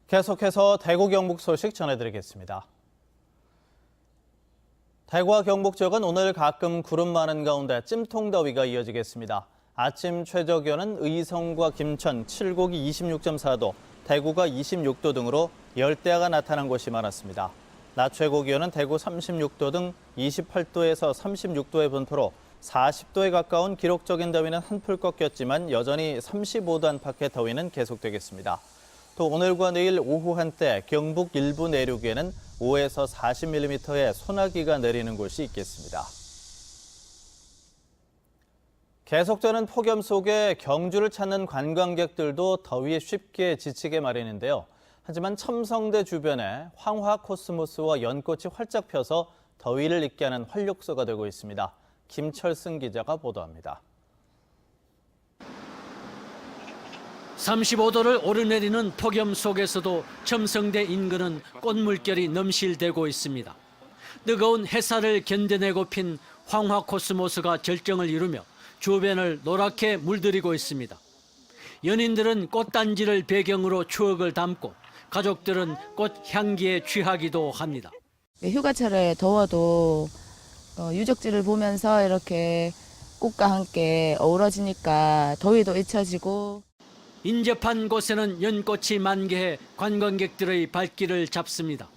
계속해서 대구 경북 소식 전해드리겠습니다. 대구와 경북 지역은 오늘 가끔 구름 많은 가운데 찜통더위가 이어지겠습니다. 아침 최저 기온은 의성과 김천, 칠곡이 26.4도, 대구가 26도 등으로 열대야가 나타난 곳이 많았습니다. 낮 최고 기온은 대구 36도 등 28도에서 36도의 분포로 40도에 가까운 기록적인 더위는 한풀 꺾였지만 여전히 35도 안팎의 더위는 계속되겠습니다. 또 오늘과 내일 오후 한때 경북 일부 내륙에는 5에서 40mm의 소나기가 내리는 곳이 있겠습니다. 계속되는 폭염 속에 경주를 찾는 관광객들도 더위에 쉽게 지치게 마련인데요. 하지만 첨성대 주변에 황화 코스모스와 연꽃이 활짝 펴서 더위를 잊게 하는 활력소가 되고 있습니다. 김철승 기자가 보도합니다. 35도를 오르내리는 폭염 속에서도 첨성대 인근은 꽃물결이 넘실대고 있습니다. 뜨거운 햇살을 견뎌내고 핀 황화 코스모스가 절정을 이루며 주변을 노랗게 물들이고 있습니다. 연인들은 꽃단지를 배경으로 추억을 담고 가족들은 꽃 향기에 취하기도 합니다. 휴가철에 더워도 유적지를 보면서 이렇게 꽃과 함께 어우러지니까 더위도 잊혀지고. 인접한 곳에는 연꽃이 만개해 관광객들의 발길을 잡습니다.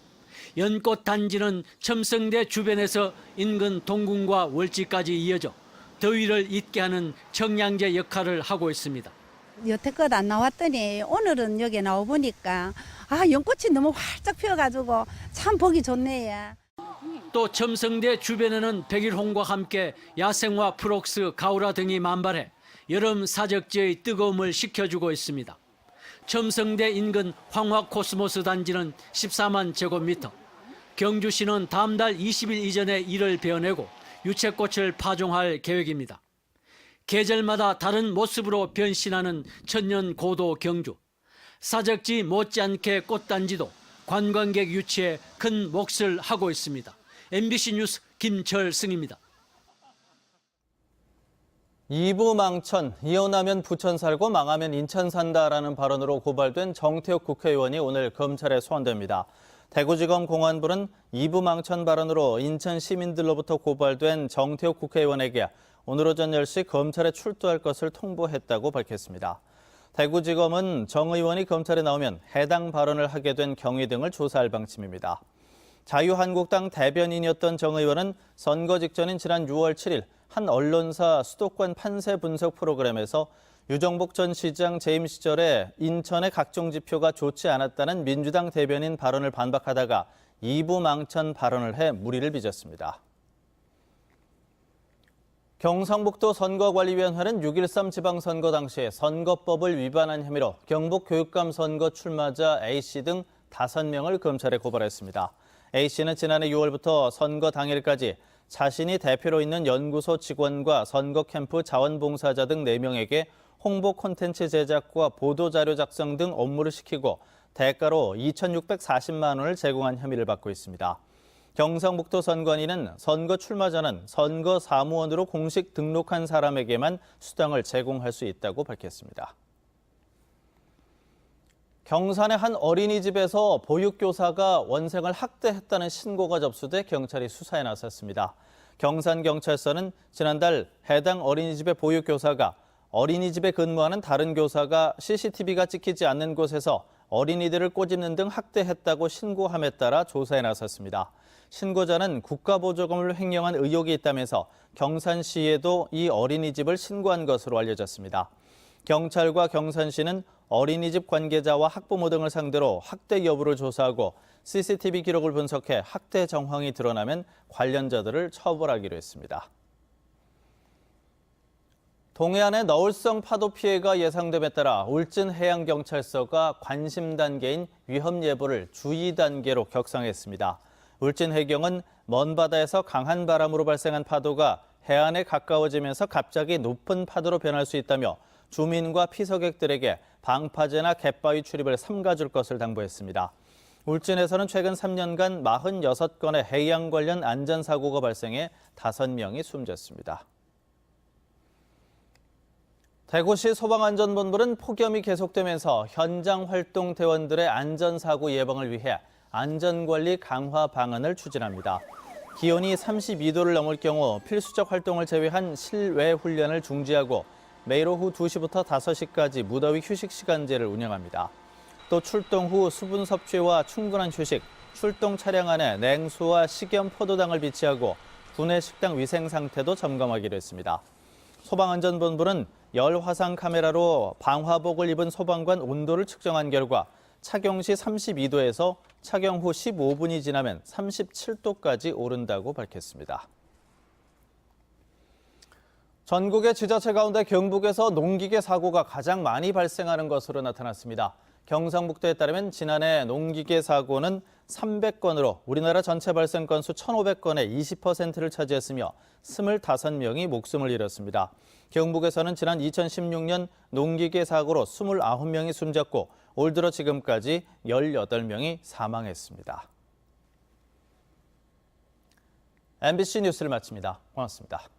연꽃 단지는 첨성대 주변에서 인근 동궁과 월지까지 이어져 더위를 잊게 하는 청량제 역할을 하고 있습니다. 여태껏 안 나왔더니 오늘은 여기 나와보니까 연꽃이 너무 활짝 피어가지고 참 보기 좋네요. 또 첨성대 주변에는 백일홍과 함께 야생화 프록스, 가우라 등이 만발해 여름 사적지의 뜨거움을 식혀주고 있습니다. 첨성대 인근 황화 코스모스 단지는 14만 제곱미터. 경주시는 다음 달 20일 이전에 이를 베어내고 유채꽃을 파종할 계획입니다. 계절마다 다른 모습으로 변신하는 천년 고도 경주. 사적지 못지않게 꽃단지도 관광객 유치에 큰 몫을 하고 있습니다. MBC 뉴스 김철승입니다. 이부망천, 이혼하면 부천 살고 망하면 인천 산다라는 발언으로 고발된 정태욱 국회의원이 오늘 검찰에 소환됩니다. 대구지검 공안부는 이부망천 발언으로 인천 시민들로부터 고발된 정태욱 국회의원에게 오늘 오전 10시 검찰에 출두할 것을 통보했다고 밝혔습니다. 대구지검은 정 의원이 검찰에 나오면 해당 발언을 하게 된 경위 등을 조사할 방침입니다. 자유한국당 대변인이었던 정 의원은 선거 직전인 지난 6월 7일 한 언론사 수도권 판세 분석 프로그램에서 유정복 전 시장 재임 시절에 인천의 각종 지표가 좋지 않았다는 민주당 대변인 발언을 반박하다가 이부망천 발언을 해 물의를 빚었습니다. 경상북도 선거관리위원회는 6.13 지방선거 당시 선거법을 위반한 혐의로 경북교육감 선거 출마자 A씨 등 5명을 검찰에 고발했습니다. A씨는 지난해 6월부터 선거 당일까지 자신이 대표로 있는 연구소 직원과 선거 캠프 자원봉사자 등 4명에게 홍보 콘텐츠 제작과 보도자료 작성 등 업무를 시키고 대가로 2,640만 원을 제공한 혐의를 받고 있습니다. 경상북도 선관위는 선거 출마자는 선거 사무원으로 공식 등록한 사람에게만 수당을 제공할 수 있다고 밝혔습니다. 경산의 한 어린이집에서 보육교사가 원생을 학대했다는 신고가 접수돼 경찰이 수사에 나섰습니다. 경산경찰서는 지난달 해당 어린이집의 보육교사가 어린이집에 근무하는 다른 교사가 CCTV가 찍히지 않는 곳에서 어린이들을 꼬집는 등 학대했다고 신고함에 따라 조사에 나섰습니다. 신고자는 국가보조금을 횡령한 의혹이 있다면서 경산시에도 이 어린이집을 신고한 것으로 알려졌습니다. 경찰과 경산시는 어린이집 관계자와 학부모 등을 상대로 학대 여부를 조사하고 CCTV 기록을 분석해 학대 정황이 드러나면 관련자들을 처벌하기로 했습니다. 동해안의 너울성 파도 피해가 예상됨에 따라 울진해양경찰서가 관심 단계인 위험 예보를 주의 단계로 격상했습니다. 울진해경은 먼 바다에서 강한 바람으로 발생한 파도가 해안에 가까워지면서 갑자기 높은 파도로 변할 수 있다며 주민과 피서객들에게 방파제나 갯바위 출입을 삼가줄 것을 당부했습니다. 울진에서는 최근 3년간 46건의 해양 관련 안전사고가 발생해 5명이 숨졌습니다. 대구시 소방안전본부는 폭염이 계속되면서 현장 활동 대원들의 안전사고 예방을 위해 안전관리 강화 방안을 추진합니다. 기온이 32도를 넘을 경우 필수적 활동을 제외한 실외 훈련을 중지하고 매일 오후 2시부터 5시까지 무더위 휴식 시간제를 운영합니다. 또 출동 후 수분 섭취와 충분한 휴식, 출동 차량 안에 냉수와 식염 포도당을 비치하고 구내 식당 위생 상태도 점검하기로 했습니다. 소방안전본부는 열 화상 카메라로 방화복을 입은 소방관 온도를 측정한 결과 착용 시 32도에서 착용 후 15분이 지나면 37도까지 오른다고 밝혔습니다. 전국의 지자체 가운데 경북에서 농기계 사고가 가장 많이 발생하는 것으로 나타났습니다. 경상북도에 따르면 지난해 농기계 사고는 300건으로 우리나라 전체 발생 건수 1,500건의 20%를 차지했으며 25명이 목숨을 잃었습니다. 경북에서는 지난 2016년 농기계 사고로 29명이 숨졌고 올 들어 지금까지 18명이 사망했습니다. MBC 뉴스를 마칩니다. 고맙습니다.